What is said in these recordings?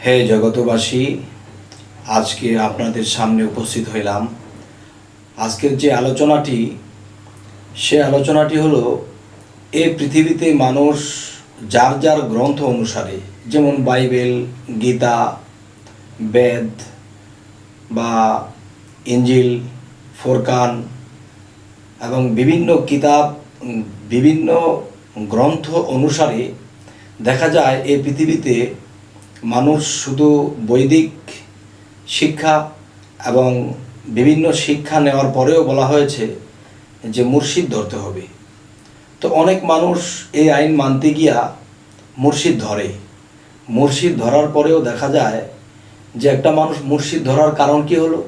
হে জগতবাসী, আজকে আপনাদের সামনে উপস্থিত হইলাম। আজকের যে আলোচনাটি, সে আলোচনাটি হলো এই পৃথিবীতে মানুষ যার যার গ্রন্থ অনুসারে, যেমন বাইবেল, গীতা, বেদ বা ইঞ্জিল, ফোরকান এবং বিভিন্ন কিতাব, বিভিন্ন গ্রন্থ অনুসারে দেখা যায় এই পৃথিবীতে মানুষ শুধু বৈদিক শিক্ষা এবং বিভিন্ন শিক্ষা নেওয়ার পরেও বলা হয়েছে যে মুর্শিদ ধরতে হবে। তো অনেক মানুষ এই আইন মানতে গিয়া মুর্শিদ ধরে। মুর্শিদ ধরার পরেও দেখা যায় যে একটা মানুষ মুর্শিদ ধরার কারণ কি হলো,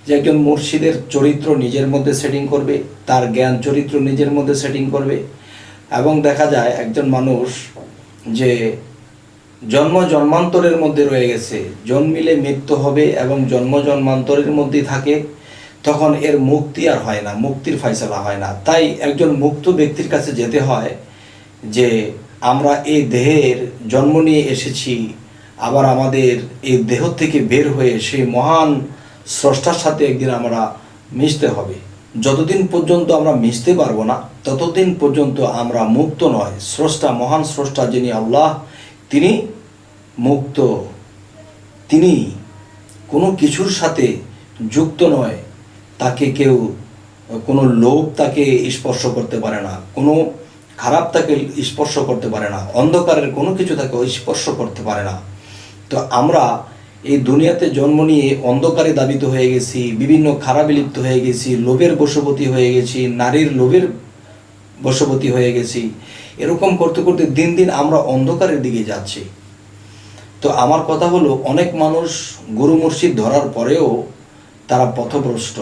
যে একজন মুর্শিদের চরিত্র নিজের মধ্যে সেটিং করবে, তার জ্ঞান চরিত্র নিজের মধ্যে সেটিং করবে, এবং দেখা যায় একজন মানুষ যে জন্ম জন্মান্তরের মধ্যে রয়ে গেছে, জন্মিলে মৃত্যু হবে এবং জন্ম জন্মান্তরের মধ্যেই থাকে, তখন এর মুক্তি আর হয় না, মুক্তির ফয়সালা হয় না। তাই একজন মুক্ত ব্যক্তির কাছে যেতে হয় যে আমরা এই দেহের জন্ম নিয়ে এসেছি, আবার আমাদের এই দেহ থেকে বের হয়ে সেই মহান স্রষ্টার সাথে একদিন আমরা মিশতে হবে। যতদিন পর্যন্ত আমরা মিশতে পারবো না, ততদিন পর্যন্ত আমরা মুক্ত নয়। স্রষ্টা, মহান স্রষ্টা যিনি আল্লাহ, তিনি মুক্ত। তিনি কোনো কিছুর সাথে যুক্ত নয়। তাকে কেউ, কোনো লোভ তাকে স্পর্শ করতে পারে না, কোনো খারাপ তাকে স্পর্শ করতে পারে না, অন্ধকারের কোনো কিছু তাকে স্পর্শ করতে পারে না। তো আমরা এই দুনিয়াতে জন্ম নিয়ে অন্ধকারে দাবিত হয়ে গেছি, বিভিন্ন খারাপে লিপ্ত হয়ে গেছি, লোভের বশবর্তী হয়ে গেছি, নারীর লোভের বশবর্তী হয়ে গেছি। এরকম করতে করতে দিন দিন আমরা অন্ধকারের দিকে যাচ্ছি। তো আমার কথা হলো, অনেক মানুষ গুরু মুর্শিদ ধরার পরেও তারা পথভ্রষ্ট,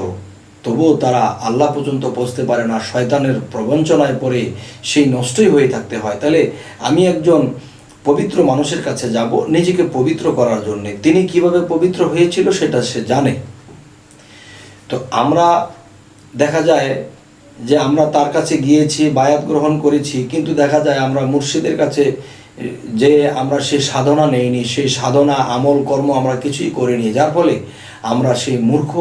তবুও তারা আল্লাহ পর্যন্ত পৌঁছতে পারে না, শয়তানের প্রবঞ্চনায় পড়ে সেই নষ্টই হয়ে থাকতে হয়। তাহলে আমি একজন পবিত্র মানুষের কাছে যাব নিজেকে পবিত্র করার জন্য। তিনি কিভাবে পবিত্র হয়েছিল সেটা সে জানে। তো আমরা দেখা যায় যে আমরা তার কাছে গিয়েছি, বায়াত গ্রহণ করেছি, কিন্তু দেখা যায় আমরা মুর্শিদের কাছে যে আমরা সেই সাধনা নেইনি, সেই সাধনা আমল কর্ম আমরা কিছুই করিনি, যার ফলে আমরা সেই মূর্খ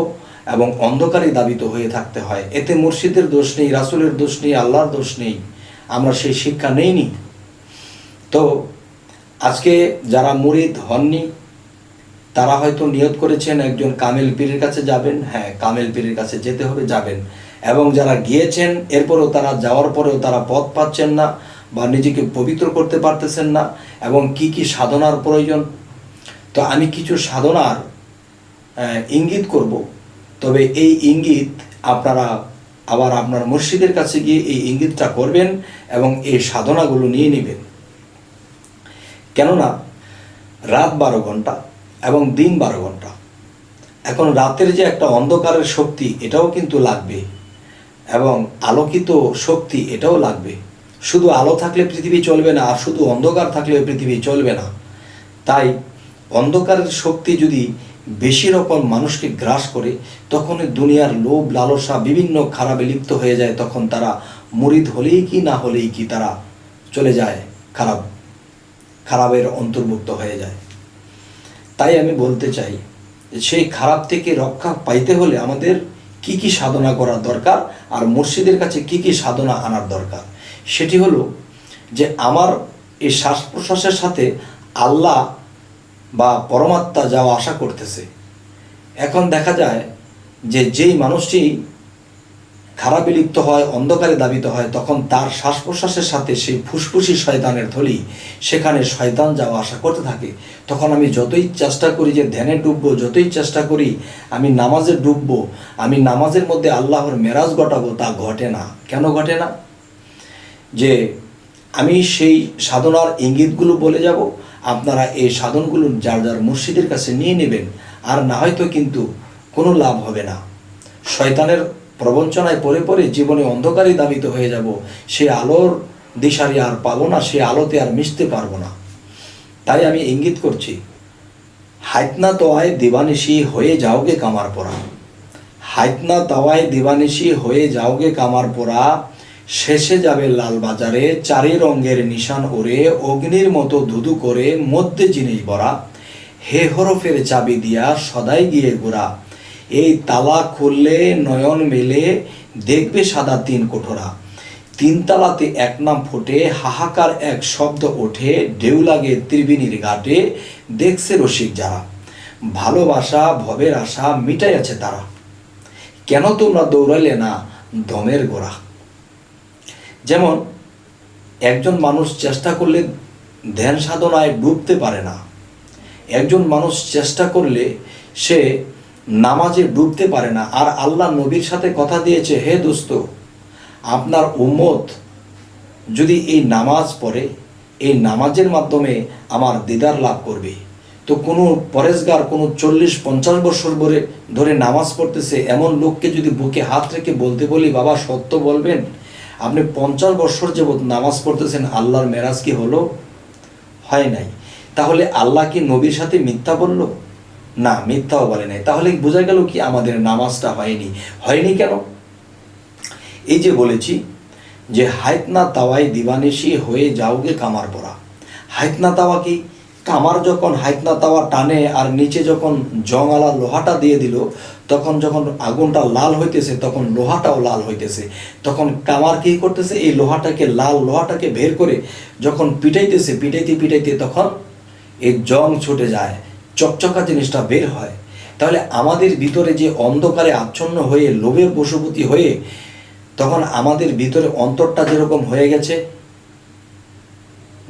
এবং অন্ধকারে দাবিত হয়ে থাকতে হয়। এতে মুর্শিদের দোষ নেই, রাসূলের দোষ নেই, আল্লাহর দোষ নেই, আমরা সেই শিক্ষা নেইনি। তো আজকে যারা মুরিদ হননি, তারা হয়তো নিয়ত করেছেন একজন কামেল পীরের কাছে যাবেন। হ্যাঁ, কামেল পীরের কাছে যেতে হবে, যাবেন। এবং যারা গিয়েছেন এরপরেও তারা যাওয়ার পরেও তারা পথ পাচ্ছেন না বা নিজেকে পবিত্র করতে পারতেছেন না, এবং কি কি সাধনার প্রয়োজন। তো আমি কিছু সাধনার ইঙ্গিত করব, তবে এই ইঙ্গিত আপনারা আবার আপনার মুর্শিদের কাছে গিয়ে এই ইঙ্গিতটা করবেন এবং এই সাধনাগুলো নিয়ে নেবেন। কেননা রাত 12 ঘন্টা এবং দিন 12 ঘন্টা। এখন রাতের যে একটা অন্ধকারের শক্তি, এটাও কিন্তু লাগবে, এবং আলোকিত শক্তি, এটাও লাগবে। শুধু আলো থাকলে পৃথিবী চলবে না, আর শুধু অন্ধকার থাকলে পৃথিবী চলবে না। তাই অন্ধকারের শক্তি যদি বেশি রকম মানুষকে গ্রাস করে, তখন দুনিয়ার লোভ লালসা বিভিন্ন খারাপে লিপ্ত হয়ে যায়। তখন তারা মুরিদ হলেই কি না হলেই কি তারা চলে যায়, খারাপের অন্তর্ভুক্ত হয়ে যায়। তাই আমি বলতে চাই, সেই খারাপ থেকে রক্ষা পাইতে হলে আমাদের কি কি সাধনা করার দরকার, আর মুর্শিদের কাছে কি কি সাধনা আনার দরকার। সেটি হলো যে আমার এই শ্বাস প্রশ্বাসের সাথে আল্লাহ বা পরমাত্মা যাওয়া আশা করতেছে। এখন দেখা যায় যে যেই মানুষটি খারাপে লিপ্ত হয়, অন্ধকারে দাবিত হয়, তখন তার শ্বাস প্রশ্বাসের সাথে সেই ফুসফুসি শয়তানের থলি, সেখানে শয়তান যাওয়া আশা করতে থাকে। তখন আমি যতই চেষ্টা করি যে ধ্যানে ডুববো, যতই চেষ্টা করি আমি নামাজে ডুববো, আমি নামাজের মধ্যে আল্লাহর মেরাজ ঘটাবো, তা ঘটে না। কেন ঘটে না? যে আমি সেই সাধনার ইঙ্গিতগুলো বলে যাব, আপনারা এই সাধনগুলো যার যার মুর্শিদের কাছে নিয়ে নেবেন, আর না হয়তো কিন্তু কোনো লাভ হবে না। শয়তানের প্রবঞ্চনায় পড়ে পড়ে জীবনে অন্ধকারই দাবিত হয়ে যাব, সে আলোর দিশারি আর পাবো না, সে আলোতে আর মিশতে পারবো না। তাই আমি ইঙ্গিত করছি, হাইতনা তোয়ায় দিবানিশি হয়ে যাওগে কামার পোড়া, হাইতনা তাওয়ায় দিবানিশি হয়ে যাওগে কামার পোড়া, শেষে যাবে লাল বাজারে চারি রঙের নিশান ওরে, অগ্নির মতো ধুধু করে মধ্যে জিনিস ভরা, হে হরফের চাবি দিয়া সদাই গিয়ে গোরা, এই তালা খুললে নয়ন মেলে দেখবে সাদা তিন কোঠরা, তিন তালাতে এক নাম ফোটে হাহাকার এক শব্দ ওঠে, ঢেউ লাগে ত্রিবেণীর ঘাটে দেখছে রসিক যারা, ভালোবাসা ভবের আশা মিটাই আছে তারা, কেন তোমরা দৌড়াইলে না দমের গোড়া। যেমন একজন মানুষ চেষ্টা করলে ধ্যান সাধনায় ডুবতে পারে না, একজন মানুষ চেষ্টা করলে সে নামাজে ডুবতে পারে না। আর আল্লাহ নবীর সাথে কথা দিয়েছে, হে দোস্ত, আপনার উম্মত যদি এই নামাজ পড়ে, এই নামাজের মাধ্যমে আমার দিদার লাভ করবে। তো কোনো পরেশগার কোনো 40-50 বছর ধরে নামাজ পড়তেছে এমন লোককে যদি বুকে হাত রেখে বলতে বলি, বাবা সত্য বলবেন আপনি 50 বছর যাবৎ নামাজ পড়তেছেন, আল্লাহর মেরাজ কি হলো? হয় নাই। তাহলে আল্লাহ কি নবীর সাথে মিথ্যা বলল? না, মিথ্যাও বলে নাই। তাহলে বোঝা গেল কি আমাদের নামাজটা হয়নি কেন? এই যে বলেছি যে হাইতনা তাওয়াই দিবানিশি হয়ে যাওগে কামার পরা। হাইতনা তাওয়া কি? কামার যখন হাইতনা তাওয়া টানে আর নিচে যখন জংওয়ালা লোহাটা দিয়ে দিল, তখন যখন আগুনটা লাল হইতেছে তখন লোহাটাও লাল হইতেছে। তখন কামার কি করতেছে? এই লাল লোহাটাকে বের করে যখন পিটাইতে তখন এই জং ছুটে যায়, চকচকা জিনিসটা বের হয়। তাহলে আমাদের ভিতরে যে অন্ধকারে আচ্ছন্ন হয়ে লোভের বশবর্তী হয়ে তখন আমাদের ভিতরে অন্তরটা যেরকম হয়ে গেছে,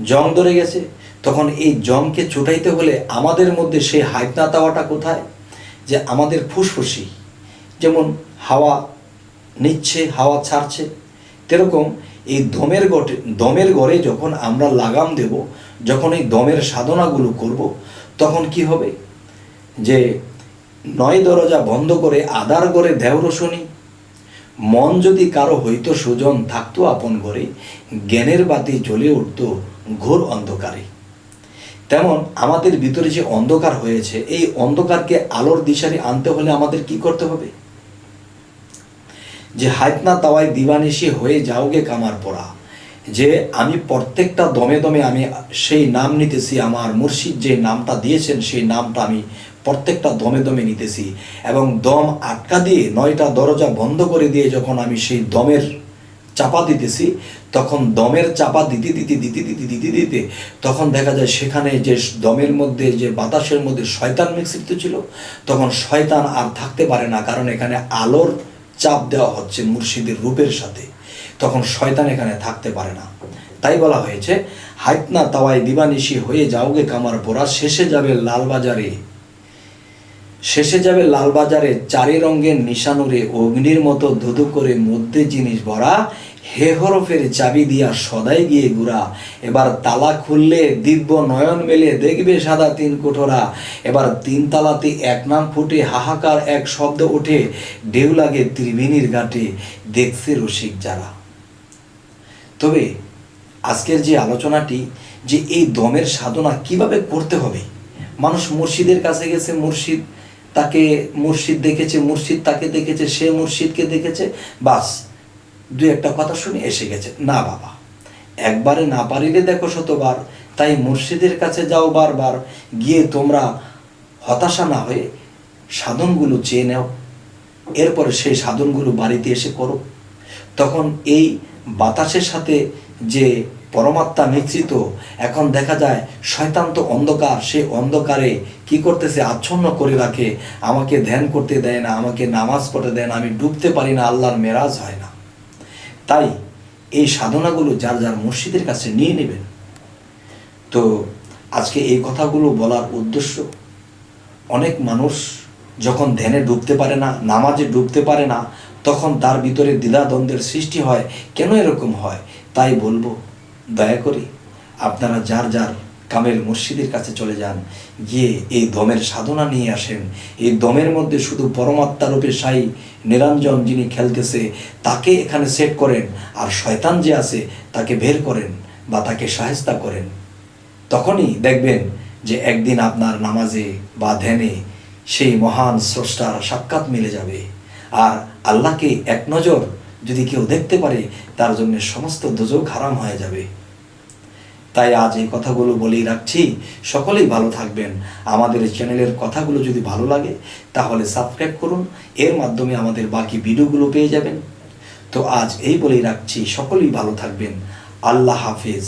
জং ধরে গেছে, তখন এই জংকে ছুটাইতে হলে আমাদের মধ্যে সেই হাইতনা তাওয়াটা কোথায়? যে আমাদের ফুসফুসি যেমন হাওয়া নিচ্ছে, হাওয়া ছাড়ছে, তেরকম এই দমের গড়ে যখন আমরা লাগাম দেব, যখন এই দমের সাধনাগুলো করব, তখন কি হবে? যে 9 দরজা বন্ধ করে আদার গড়ে দেও রোশনি, মন যদি কারো হইতো সুজন থাকতো আপন ঘরে, জ্ঞানের বাতি জ্বলে উঠত ঘোর অন্ধকারে। তেমন আমাদের ভিতরে যে অন্ধকার হয়েছে, এই অন্ধকারকে আলোর দিশারি আনতে হলে আমাদের কি করতে হবে? যে হাইতনা তাওয়াই দিবানিশি হয়ে যাওগে কামার পড়া, যে আমি প্রত্যেকটা দমে দমে আমি সেই নাম নিতেছি, আমার মুর্শিদ যে নামটা দিয়েছেন সেই নামটা আমি প্রত্যেকটা দমে দমে নিতেছি, এবং দম আটকা দিয়ে 9টা দরজা বন্ধ করে দিয়ে যখন আমি সেই দমের চাপা দিতেছি, তখন দমের চাপা দিতে তখন দেখা যায় সেখানে যে দমের মধ্যে যে বাতাসের মধ্যে শয়তান মিশ্রিত ছিল, তখন শয়তান আর থাকতে পারে না, কারণ এখানে আলোর চাপ দেওয়া হচ্ছে মুর্শিদের রূপের সাথে, তখন শয়তান এখানে থাকতে পারে না। তাই বলা হয়েছে হাইতনা তাওয়াই দিবানিশি হয়ে যাওগে কামার পোড়া, শেষে যাবে লালবাজারে চারি রঙের নিশানুরে, অগ্নির মতো ধুধু করে মধ্যে জিনিস ভরা, হে হরফের চাবি দিয়া সদাই গিয়ে গুড়া, এবার তালা খুললে দিব্য নয়ন মেলে দেখবে সাদা তিন কোঠরা, এবার 3 তালাতে এক নাম ফুটে হাহাকার এক শব্দ ওঠে, ঢেউ লাগে ত্রিবেণীর ঘাটে দেখছে রসিক যারা। তবে আজকের যে আলোচনাটি, যে এই দমের সাধনা কিভাবে করতে হবে, মানুষ মুর্শিদের কাছে গেছে, মুর্শিদ দেখেছে, মুর্শিদ তাকে দেখেছে, সে মুর্শিদকে দেখেছে, বাস 2-1 কথা শুনে এসে গেছে। না বাবা, একবারে না পারিলে দেখো শতবার। তাই মুর্শিদের কাছে যাও বারবার, গিয়ে তোমরা হতাশা না হয়ে সাধনগুলো চেয়ে নাও, এরপরে সেই সাধনগুলো বাড়িতে এসে করো। তখন এই বাতাসের সাথে যে পরমাত্মা মিশ্রিত, এখন দেখা যায় শয়তান তো অন্ধকার, সেই অন্ধকারে কি করতেছে? আচ্ছন্ন করে রাখে, আমাকে ধ্যান করতে দেয় না, আমাকে নামাজ পড়তে দেয় না, আমি ডুবতে পারি না, আল্লাহর মেরাজ হয় না। তাই এই সাধনাগুলো যার যার মুর্শিদের কাছে নিয়ে নেবেন। তো আজকে এই কথাগুলো বলার উদ্দেশ্য, অনেক মানুষ যখন ধ্যানে ডুবতে পারে না, নামাজে ডুবতে পারে না, তখন তার ভিতরে দ্বিধাদ্বন্দ্বের সৃষ্টি হয়। কেন এরকম হয়? তাই বলবো, দয়া করে আপনারা যার যার কামেল মুর্শিদের কাছে চলে যান, গিয়ে এই দমের সাধনা নিয়ে আসেন। এই দমের মধ্যে শুধু পরমাত্মা রূপে সাই নিরঞ্জন যিনি খেলতেছে তাকে এখানে সেট করেন, আর শয়তান যে আছে তাকে বের করেন বা তাকে সাহেস্তা করেন। তখনই দেখবেন যে একদিন আপনার নামাজে বা ধ্যানে সেই মহান স্রষ্টার সাক্ষাৎ মিলে যাবে। আর আল্লাহকে এক নজর যদি কেউ দেখতে পারে, তার জন্য সমস্ত দোজখ হারাম হয়ে যাবে। তাই আজ এই কথাগুলো বলেই রাখছি, সকলেই ভালো থাকবেন। আমাদের চ্যানেলের কথাগুলো যদি ভালো লাগে তাহলে সাবস্ক্রাইব করুন, এর মাধ্যমে আমাদের বাকি ভিডিওগুলো পেয়ে যাবেন। তো আজ এই বলেই রাখছি, সকলেই ভালো থাকবেন। আল্লাহ হাফেজ।